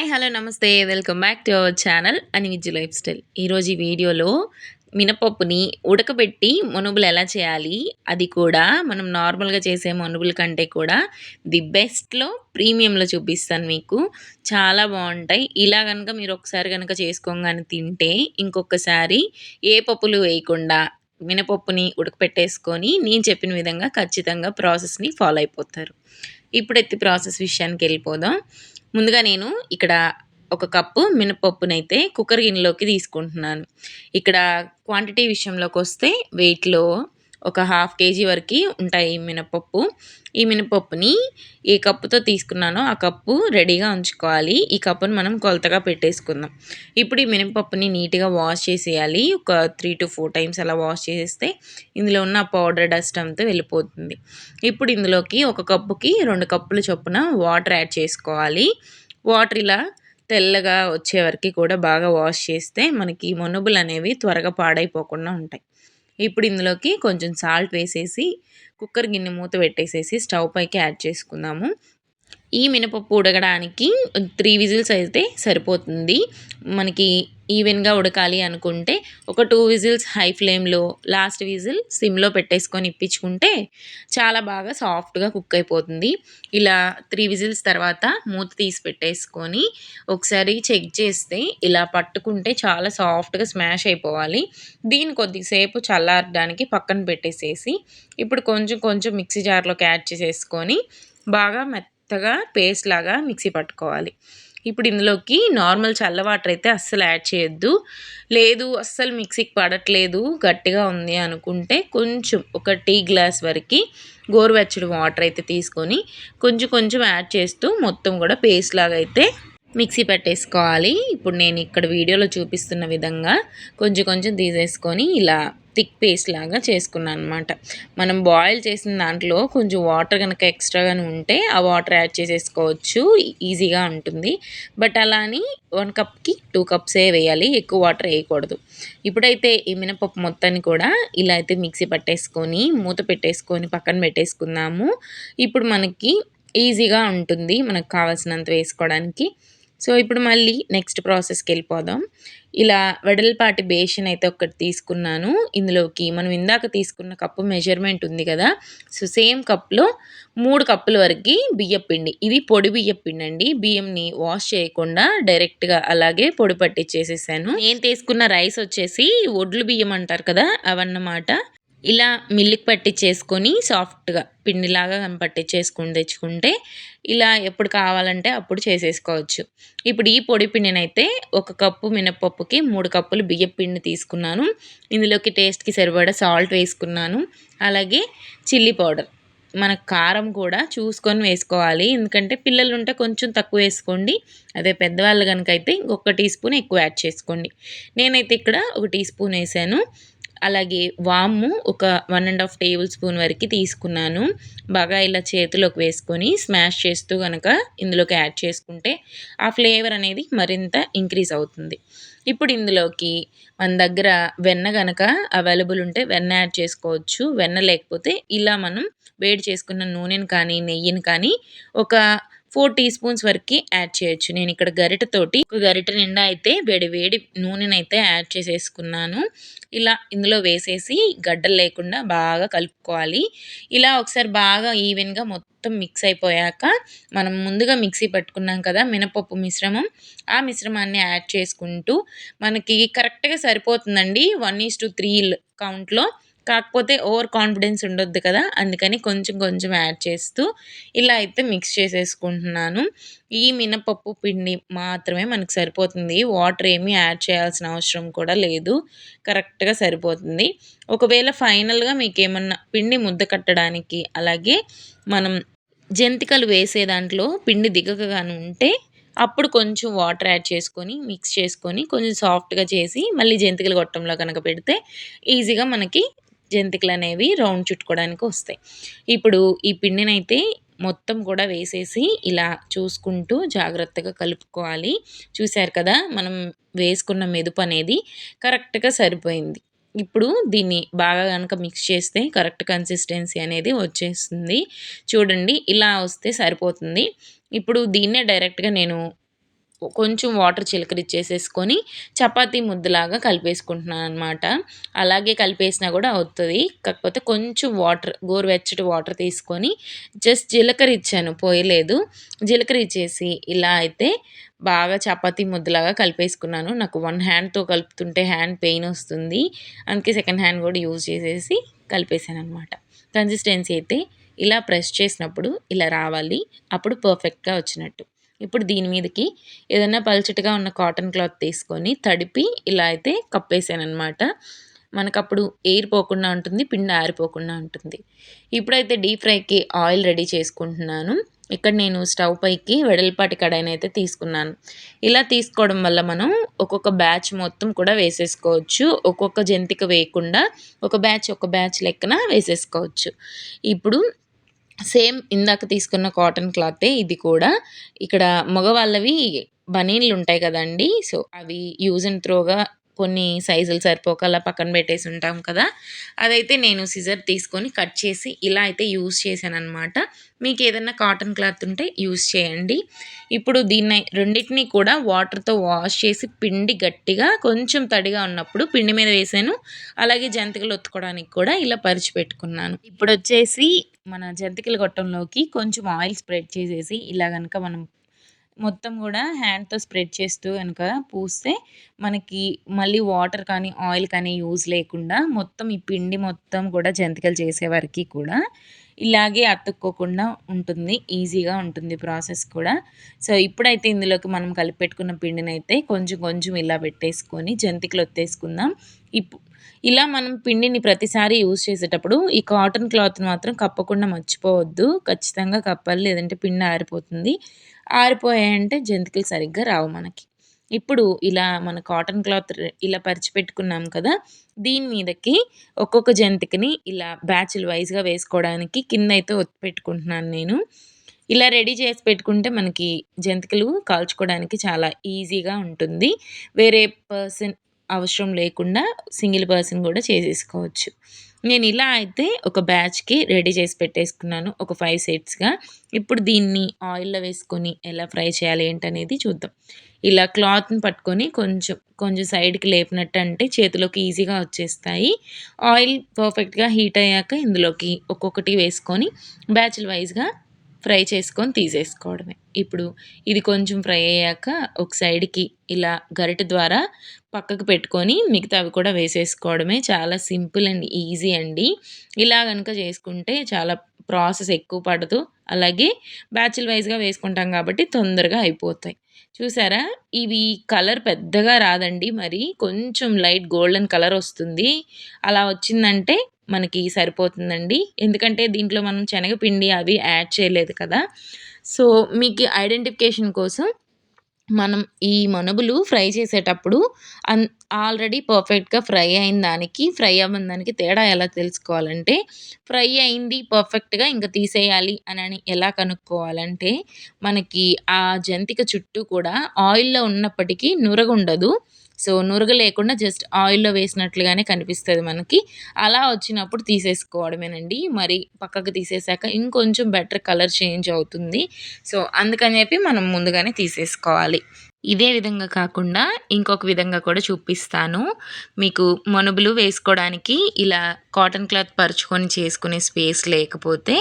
Hello నమస్తే welcome back to our channel Anivijju lifestyle. ఈరోజు ఈ వీడియోలో మినపప్పుని ఉడకబెట్టి మనుబులు ఎలా చేయాలి, అది కూడా మనం నార్మల్గా చేసే మనుబుల కంటే కూడా ది బెస్ట్లో ప్రీమియంలో చూపిస్తాను మీకు. చాలా బాగుంటాయి. ఇలా కనుక మీరు ఒకసారి కనుక చేసుకోగానే తింటే ఇంకొకసారి ఏ పప్పులు వేయకుండా మినపప్పుని ఉడకపెట్టేసుకొని నేను చెప్పిన విధంగా ఖచ్చితంగా ప్రాసెస్ని ఫాలో అయిపోతారు. ఇప్పుడైతే ప్రాసెస్ విషయానికి వెళ్ళిపోదాం. ముందుగా నేను ఇక్కడ ఒక కప్పు మినపప్పునైతే కుక్కర్ గిన్నెలోకి తీసుకుంటున్నాను. ఇక్కడ క్వాంటిటీ విషయంలోకి వస్తే వెయిట్లో ఒక 1/2 కేజీ వరకు ఉంటాయి మినపప్పు. ఈ మినపప్పుని ఏ కప్పుతో తీసుకున్నానో ఆ కప్పు రెడీగా ఉంచుకోవాలి. ఈ కప్పును మనం కొలతగా పెట్టేసుకుందాం. ఇప్పుడు ఈ మినపప్పుని నీట్గా వాష్ చేసేయాలి. ఒక 3 to 4 టైమ్స్ అలా వాష్ చేసేస్తే ఇందులో ఉన్న పౌడర్ డస్ట్ అంతా వెళ్ళిపోతుంది. ఇప్పుడు ఇందులోకి ఒక కప్పుకి 2 కప్పుల చొప్పున వాటర్ యాడ్ చేసుకోవాలి. వాటర్ ఇలా తెల్లగా వచ్చే వరకు కూడా బాగా వాష్ చేస్తే మనకి మనుబులు అనేవి త్వరగా పాడైపోకుండా ఉంటాయి. ఇప్పుడు ఇందులోకి కొంచెం సాల్ట్ వేసేసి కుక్కర్ గిన్నె మూత పెట్టేసేసి స్టవ్ పైకి యాడ్ చేసుకుందాము. ఈ మినపప్పు ఉడకడానికి 3 విజిల్స్ అయితే సరిపోతుంది. మనకి ఈవెన్గా ఉడకాలి అనుకుంటే ఒక 2 విజిల్స్ హై ఫ్లేమ్లో, లాస్ట్ విజిల్ సిమ్లో పెట్టేసుకొని ఇప్పించుకుంటే చాలా బాగా సాఫ్ట్గా కుక్ అయిపోతుంది. ఇలా 3 విజిల్స్ తర్వాత మూత తీసి పెట్టేసుకొని ఒకసారి చెక్ చేస్తే ఇలా పట్టుకుంటే చాలా సాఫ్ట్గా స్మాష్ అయిపోవాలి. దీన్ని కొద్దిసేపు చల్లారడానికి పక్కన పెట్టేసేసి ఇప్పుడు కొంచెం కొంచెం మిక్సీ జార్లోకి యాడ్ చేసేసుకొని బాగా మెత్తగా పేస్ట్ లాగా మిక్సీ పట్టుకోవాలి. ఇప్పుడు ఇందులోకి నార్మల్ చల్ల వాటర్ అయితే అస్సలు యాడ్ చేయొద్దు. లేదు అస్సలు మిక్సీకి పడట్లేదు గట్టిగా ఉంది అనుకుంటే కొంచెం ఒక టీ గ్లాస్ వరకు గోరువెచ్చడి వాటర్ అయితే తీసుకొని కొంచెం కొంచెం యాడ్ చేస్తూ మొత్తం కూడా పేస్ట్ లాగా అయితే మిక్సీ పెట్టేసుకోవాలి. ఇప్పుడు నేను ఇక్కడ వీడియోలో చూపిస్తున్న విధంగా కొంచెం కొంచెం తీసేసుకొని ఇలా థిక్ పేస్ట్ లాగా చేసుకున్నాను అనమాట. మనం బాయిల్ చేసిన దాంట్లో కొంచెం వాటర్ కనుక ఎక్స్ట్రాగానే ఉంటే ఆ వాటర్ యాడ్ చేసేసుకోవచ్చు, ఈజీగా ఉంటుంది. బట్ అలా అని 1 కప్కి 2 కప్సే వేయాలి, ఎక్కువ వాటర్ వేయకూడదు. ఇప్పుడైతే ఈ మినపప్పు మొత్తాన్ని కూడా ఇలా అయితే మిక్సీ పట్టేసుకొని మూత పెట్టేసుకొని పక్కన పెట్టేసుకుందాము. ఇప్పుడు మనకి ఈజీగా ఉంటుంది మనకు కావాల్సినంత వేసుకోవడానికి. సో ఇప్పుడు మళ్ళీ నెక్స్ట్ ప్రాసెస్కి వెళ్ళిపోదాం. ఇలా వెడల్పాటి బేషన్ అయితే ఒకటి తీసుకున్నాను. ఇందులోకి మనం ఇందాక తీసుకున్న కప్పు మెజర్మెంట్ ఉంది కదా, సో సేమ్ కప్లో 3 కప్పుల వరకు బియ్యపిండి. ఇవి పొడి బియ్యపిండి అండి. బియ్యంని వాష్ చేయకుండా డైరెక్ట్గా అలాగే పొడి పట్టించేసేసాను. నేను తీసుకున్న రైస్ వచ్చేసి ఒడ్లు బియ్యం అంటారు కదా, అవన్నమాట. ఇలా మిల్లుకి పట్టించేసుకొని సాఫ్ట్గా పిండిలాగా పట్టించేసుకొని తెచ్చుకుంటే ఇలా ఎప్పుడు కావాలంటే అప్పుడు చేసేసుకోవచ్చు. ఇప్పుడు ఈ పొడి పిండినైతే 1 కప్పు మినపప్పుకి 3 కప్పులు బియ్యం పిండి తీసుకున్నాను. ఇందులోకి టేస్ట్కి సరిపడా సాల్ట్ వేసుకున్నాను. అలాగే చిల్లీ పౌడర్, మన కారం కూడా చూసుకొని వేసుకోవాలి. ఎందుకంటే పిల్లలు ఉంటే కొంచెం తక్కువ వేసుకోండి, అదే పెద్దవాళ్ళు కనుక అయితే ఇంకొక టీ స్పూన్ ఎక్కువ యాడ్ చేసుకోండి. నేనైతే ఇక్కడ 1 టీ స్పూన్ వేసాను. అలాగే వాము ఒక 1.5 టేబుల్ స్పూన్ వరకు తీసుకున్నాను. బాగా ఇలా చేతిలోకి వేసుకొని స్మాష్ చేస్తూ కనుక ఇందులోకి యాడ్ చేసుకుంటే ఆ ఫ్లేవర్ అనేది మరింత ఇంక్రీజ్ అవుతుంది. ఇప్పుడు ఇందులోకి మన దగ్గర వెన్న కనుక అవైలబుల్ ఉంటే వెన్న యాడ్ చేసుకోవచ్చు. వెన్న లేకపోతే ఇలా మనం వేడి చేసుకున్న నూనెని కానీ నెయ్యిని కానీ ఒక 4 టీ స్పూన్స్ వరకు యాడ్ చేయొచ్చు. నేను ఇక్కడ గరిటెతోటి ఒక గరిటె నిండా అయితే వేడి వేడి నూనెనైతే యాడ్ చేసేసుకున్నాను. ఇలా ఇందులో వేసేసి గడ్డలు లేకుండా బాగా కలుపుకోవాలి. ఇలా ఒకసారి బాగా ఈవెన్గా మొత్తం మిక్స్ అయిపోయాక మనం ముందుగా మిక్సీ పట్టుకున్నాం కదా మినపప్పు మిశ్రమం, ఆ మిశ్రమాన్ని యాడ్ చేసుకుంటూ మనకి కరెక్ట్గా సరిపోతుందండి 1:3 కౌంట్లో. కాకపోతే ఓవర్ కాన్ఫిడెన్స్ ఉండొద్దు కదా, అందుకని కొంచెం కొంచెం యాడ్ చేస్తూ ఇలా అయితే మిక్స్ చేసేసుకుంటున్నాను. ఈ మినపప్పు పిండి మాత్రమే మనకు సరిపోతుంది. వాటర్ ఏమీ యాడ్ చేయాల్సిన అవసరం కూడా లేదు, కరెక్ట్గా సరిపోతుంది. ఒకవేళ ఫైనల్గా మీకు ఏమన్నా పిండి ముద్ద కట్టడానికి, అలాగే మనం జంతికలు వేసే దాంట్లో పిండి దిగకగాను ఉంటే అప్పుడు కొంచెం వాటర్ యాడ్ చేసుకొని మిక్స్ చేసుకొని కొంచెం సాఫ్ట్గా చేసి మళ్ళీ జంతికలు గొట్టంలో కనుక పెడితే ఈజీగా మనకి జంతికలు అనేవి రౌండ్ చుట్టుకోవడానికి వస్తాయి. ఇప్పుడు ఈ పిండినైతే మొత్తం కూడా వేసేసి ఇలా చూసుకుంటూ జాగ్రత్తగా కలుపుకోవాలి. చూశారు కదా, మనం వేసుకున్న మెదుపు అనేది కరెక్ట్గా సరిపోయింది. ఇప్పుడు దీన్ని బాగా కనుక మిక్స్ చేస్తే కరెక్ట్ కన్సిస్టెన్సీ అనేది వచ్చేస్తుంది. చూడండి, ఇలా వస్తే సరిపోతుంది. ఇప్పుడు దీన్నే డైరెక్ట్గా నేను కొంచెం వాటర్ చిలకరిచ్చేసేసుకొని చపాతీ ముద్దలాగా కలిపేసుకుంటున్నాననమాట. అలాగే కలిపేసినా గూడా అవుతది. కాకపోతే కొంచెం వాటర్ గోరువెచ్చటి వాటర్ తీసుకొని జస్ట్ జీలకర్ర ఇచ్చాను పోయలేదు. జీలకర్ర ఇచ్చేసి ఇలా అయితే బాగా చపాతీ ముద్దలాగా కలిపేసుకున్నాను. నాకు వన్ హ్యాండ్‌తో కలుపుతుంటే హ్యాండ్ పెయినొస్తుంది. అందుకే సెకండ్ హ్యాండ్ గూడా యూజ్ చేసేసి కలిపేసాననమాట. కన్సిస్టెన్సీ అయితే ఇలా ప్రెస్ చేసినప్పుడు ఇలా రావాలి. అప్పుడు పర్ఫెక్ట్‌గా వచ్చినట్టు. ఇప్పుడు దీని మీదకి ఏదన్నా పల్చటిగా ఉన్న కాటన్ క్లాత్ తీసుకొని తడిపి ఇలా అయితే కప్పేసాననమాట. మనకప్పుడు ఎయిర్ పోకుండా ఉంటుంది. పిండి ఆరిపోకుండా ఉంటుంది. ఇప్పుడైతే డీప్ ఫ్రైకి ఆయిల్ రెడీ చేసుకుంటున్నాను. ఇక్కడ నేను స్టవ్ పైకి వెడల్పాటి కడాయినైతే తీసుకున్నాను. ఇలా తీసుకోవడం వల్ల మనం ఒక్కొక్క బ్యాచ్ మొత్తం కూడా వేసేసుకోవచ్చు. ఒక్కొక్క జంతిక వేయకుండా ఒక బ్యాచ్ లెక్కన వేసేసుకోవచ్చు. ఇప్పుడు సేమ్ ఇందాక తీసుకున్న కాటన్ క్లాతే ఇది కూడా. ఇక్కడ మగవాళ్ళవి బనీన్‌లుంటాయి కదండీ! సో, అవి యూజ్ అండ్ త్రోగా కొన్ని సైజులు సరిపోక అలా పక్కన పెట్టేసి ఉంటాం కదా! అదైతే నేను సిజర్ తీసుకొని కట్ చేసి ఇలా అయితే యూజ్ చేశాననమాట. మీకేదన్నా కాటన్ క్లాత్ ఉంటే యూజ్ చేయండి. ఇప్పుడు రెండిటిని కూడా వాటర్‌తో వాష్ చేసి పిండి గట్టిగా కొంచెం తడిగా ఉన్నప్పుడు పిండి మీద వేసాను. అలాగే జంతికలు ఒత్తుకోవడానికి కూడా ఇలా పరిచి పెట్టుకున్నాను. ఇప్పుడొచ్చేసి మన జంతికల గొట్టంలోకి కొంచెం ఆయిల్ స్ప్రెడ్ చేసేసి ఇలా గనక మనం మొత్తం గూడా హ్యాండ్‌తో స్ప్రెడ్ చేస్తూ గనక పూస్తే మనకి మళ్ళీ వాటర్ కానీ, ఆయిల్ కానీ యూజ్ లేకుండా మొత్తం ఈ పిండి మొత్తం కూడా జంతికలు చేసే వరకి కూడా ఇలాగే అతుక్కోకుండా ఉంటుంది. ఈజీగా ఉంటుంది ప్రాసెస్ కూడా. సో, ఇప్పుడైతే ఇందులోకి మనం కలిపి పెట్టుకున్న పిండినైతే కొంచెం కొంచెం ఇలా పెట్టేసుకొని జంతికలు ఒత్తేసుకుందాం. ఇప్ ఇలా మనం పిండిని ప్రతిసారి యూజ్ చేసేటప్పుడు ఈ కాటన్ క్లాత్‌ని మాత్రం కప్పకుండా మర్చిపోవద్దు. ఖచ్చితంగా కప్పాలి. లేదంటే పిండి ఆరిపోతుంది. ఆరిపోయాయంటే జంతికలు సరిగ్గా రావు మనకి. ఇప్పుడు ఇలా మన కాటన్ క్లాత్ ఇలా పరిచి పెట్టుకున్నాం కదా! దీని మీదకి ఒక్కొక్క జంతికని ఇలా బ్యాచులు వైస్‌గా వేసుకోవడానికి కిందైతే ఒత్తి పెట్టుకుంటున్నాను నేను. ఇలా రెడీ చేసి పెట్టుకుంటే మనకి జంతికలు కాల్చుకోవడానికి చాలా ఈజీగా ఉంటుంది. వేరే పర్సన్ అవసరం లేకుండా సింగిల్ పర్సన్ గూడా చేసేసుకోవచ్చు. నేనిలా అయితే ఒక బ్యాచ్‌కి రెడీ చేసి పెట్టేసుకున్నాను. ఒక 5 సెట్స్‌గా. ఇప్పుడు దీన్ని ఆయిల్‌లో వేసుకొని ఎలా ఫ్రై చేయాలి ఏంటనేది చూద్దాం. ఇలా క్లాత్‌ని పట్టుకొని కొంచెం, కొంచెం సైడ్‌కి లేపినట్టంటే చేతిలోకి ఈజీగా వచ్చేస్తాయి. ఆయిల్ పర్ఫెక్ట్‌గా హీట్ అయ్యాక ఇందులోకి ఒక్కొక్కటి వేసుకొని బ్యాచ్‌లు వైస్‌గా ఫ్రై చేసుకొని తీసేసుకోవడమే. ఇప్పుడు ఇది కొంచెం ఫ్రై అయ్యాక ఒక సైడ్‌కి ఇలా గరిటె ద్వారా పక్కకు పెట్టుకొని మిగతావి కూడా వేసేసుకోవడమే. చాలా సింపుల్ అండ్ ఈజీ అండి. ఇలా గనుక చేసుకుంటే చాలా ప్రాసెస్ ఎక్కువ పడదు. అలాగే బ్యాచులు వైస్‌గా వేసుకుంటాం కాబట్టి తొందరగా అయిపోతాయి. చూసారా? ఇవి కలర్ పెద్దగా రాదండి మరి. కొంచెం లైట్ గోల్డెన్ కలర్ వస్తుంది. అలా వచ్చిందంటే మనకి సరిపోతుందండి. ఎందుకంటే దీంట్లో మనం శనగపిండి అవి యాడ్ చేయలేదు కదా! సో, మీకు ఐడెంటిఫికేషన్ కోసం మనం ఈ మనుబులు ఫ్రై చేసేటప్పుడు అన్ ఆల్రెడీ పర్ఫెక్ట్‌గా ఫ్రై అయిన దానికి, ఫ్రై అవ్వని దానికి తేడా ఎలా తెలుసుకోవాలంటే, ఫ్రై అయింది పర్ఫెక్ట్‌గా ఇంక తీసేయాలి అనని ఎలా కనుక్కోవాలంటే, మనకి ఆ జంతిక చుట్టూ కూడా ఆయిల్‌లో ఉన్నప్పటికీ నురగుండదు. సో, నురగ లేకుండా జస్ట్ ఆయిల్‌లో వేసినట్లుగానే కనిపిస్తది మనకి. అలా వచ్చినప్పుడు తీసేసుకోవడమేనండి. మరి పక్కకు తీసేసాక ఇంకొంచెం బెటర్ కలర్ చేంజ్ అవుతుంది. సో, అందుకని చెప్పి మనం ముందుగానే తీసేసుకోవాలి. ఇదే విధంగా కాకుండా ఇంకొక విధంగా కూడా చూపిస్తాను. మీకు మనుబులు వేసుకోవడానికి ఇలా కాటన్ క్లాత్ పరుచుకొని చేసుకునే స్పేస్ లేకపోతే,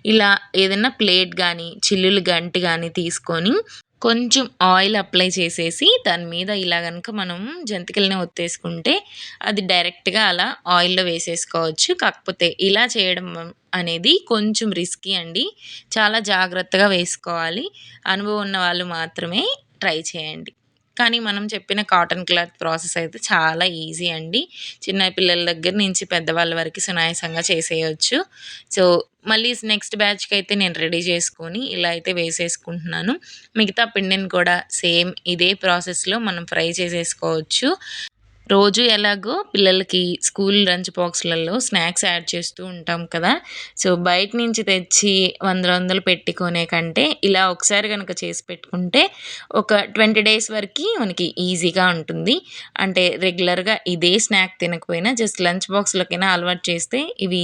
ఇలా ఏదన్నా ప్లేట్ గానీ, చిల్లులు గంటి గానీ తీసుకొని కొంచెం ఆయిల్ అప్లై చేసేసి దాని మీద ఇలా గనుక మనం జంతికలని ఒత్తేసుకుంటే అది డైరెక్ట్‌గా అలా ఆయిల్‌లో వేసేసుకోవచ్చు. కాకపోతే ఇలా చేయడం అనేది కొంచెం రిస్కీ అండి. చాలా జాగ్రత్తగా వేసుకోవాలి. అనుభవం ఉన్న వాళ్ళు మాత్రమే ట్రై చేయండి. కానీ మనం చెప్పిన కాటన్ క్లాత్ ప్రాసెస్ అయితే చాలా ఈజీ అండి. చిన్న పిల్లల దగ్గర నుంచి పెద్దవాళ్ళ వరకు సునాయాసంగా చేసేయొచ్చు. సో, మళ్ళీ నెక్స్ట్ బ్యాచ్‌కైతే నేను రెడీ చేసుకొని ఇలా అయితే వేసేసుకుంటున్నాను. మిగతా పిండిని కూడా సేమ్ ఇదే ప్రాసెస్‌లో మనం ఫ్రై చేసేసుకోవచ్చు. రోజు ఎలాగో పిల్లలకి స్కూల్ లంచ్ బాక్స్‌లలో స్నాక్స్ యాడ్ చేస్తూ ఉంటాం కదా! సో, బయట నుంచి తెచ్చి వందలు వందలు పెట్టి కొనే కంటే ఇలా ఒకసారి గనక చేసి పెట్టుకుంటే ఒక 20 డేస్ వరకి మనకి ఈజీగా ఉంటుంది. అంటే రెగ్యులర్‌గా ఇదే స్నాక్ తినకపోయినా జస్ట్ లంచ్ బాక్స్‌లోకైనా అలవాటు చేస్తే ఇవి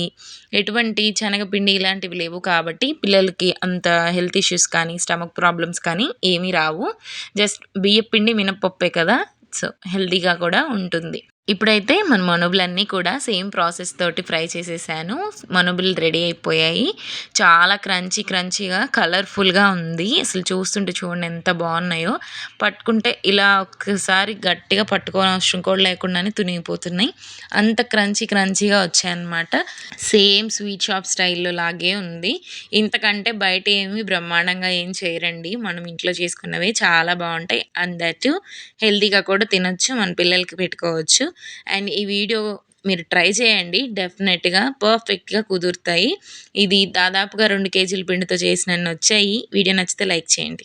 ఎటువంటి శనగపిండి ఇలాంటివి లేవు కాబట్టి పిల్లలకి అంత హెల్త్ ఇష్యూస్ కానీ, స్టమక్ ప్రాబ్లమ్స్ కానీ ఏమీ రావు. జస్ట్ బియ్యపిండి, మినపప్పే కదా! సో, హెల్తీగా కూడా ఉంటుంది. ఇప్పుడైతే మన మనుబులన్నీ కూడా సేమ్ ప్రాసెస్ తోటి ఫ్రై చేసేసాను. మనుబులు రెడీ అయిపోయాయి. చాలా క్రంచీగా, కలర్‌ఫుల్‌గా ఉంది. అసలు చూస్తుంటే చూడండి ఎంత బావున్నాయో. పట్టుకుంటే ఇలా ఒక్కసారి గట్టిగా పట్టుకోనవసరం కూడా లేకుండానే తునిగిపోతున్నాయి. అంత క్రంచీగా వచ్చాయన్నమాట. సేమ్ స్వీట్ షాప్ స్టైల్‌లో లాగే ఉంది. ఇంతకంటే బయట ఏమి బ్రహ్మాండంగా ఏం చేయరండి. మనం ఇంట్లో చేసుకున్నవే చాలా బావుంటాయి. అండ్ దట్ హెల్తీగా కూడా తినొచ్చు. మన పిల్లలకి పెట్టుకోవచ్చు. అండ్ ఈ వీడియో మీరు ట్రై చేయండి. డెఫినెట్‌గా పర్ఫెక్ట్‌గా కుదురుతాయి. ఇది దాదాపుగా 2 కేజీల పిండితో చేసినన్నొచ్చాయి. వీడియో నచ్చితే లైక్ చేయండి.